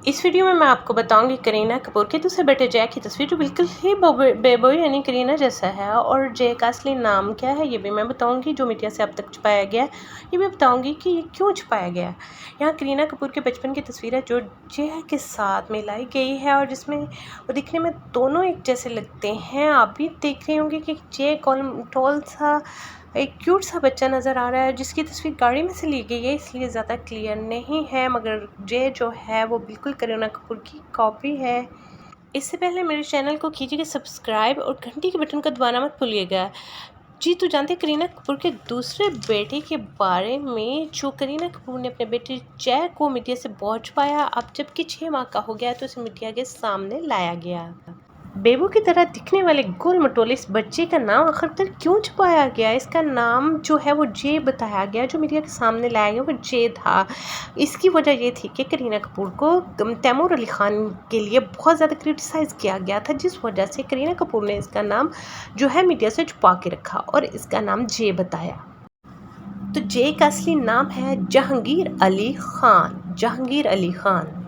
इस वीडियो में मैं आपको बताऊंगी करीना कपूर के दूसरे बेटे जय की तस्वीर जो बिल्कुल ही बेबोई यानी करीना जैसा है, और जय का असली नाम क्या है ये भी मैं बताऊंगी। जो मीडिया से अब तक छुपाया गया है ये भी बताऊंगी कि ये क्यों छुपाया गया है। यहाँ करीना कपूर के बचपन की तस्वीर है जो जय के साथ मिलाई गई है और जिसमें वो दिखने में दोनों एक जैसे लगते हैं। आप भी देख रहे होंगे कि जय टॉल सा एक क्यूट सा बच्चा नज़र आ रहा है जिसकी तस्वीर गाड़ी में से ली गई है, इसलिए ज़्यादा क्लियर नहीं है, मगर जय जो है वो बिल्कुल करीना कपूर की कॉपी है। इससे पहले मेरे चैनल को कीजिएगा सब्सक्राइब और घंटी के बटन को दबाना मत भूलिएगा। जी तो जानते हैं करीना कपूर के दूसरे बेटे के बारे में, जो करीना कपूर ने अपने बेटे जय को मीडिया से बहुत छुपाया। अब जबकि 6 माह का हो गया तो इसे मीडिया के सामने लाया गया। बेबू की तरह दिखने वाले गोल मटोले इस बच्चे का नाम आखिरकार क्यों छुपाया गया? इसका नाम जो है वो जे बताया गया, जो मीडिया के सामने लाया गया वो जे था। इसकी वजह ये थी कि करीना कपूर को तैमूर अली खान के लिए बहुत ज़्यादा क्रिटिसाइज़ किया गया था, जिस वजह से करीना कपूर ने इसका नाम जो है मीडिया से छुपा के रखा और इसका नाम जे बताया। तो जे का असली नाम है जहांगीर अली खान। जहांगीर अली खान।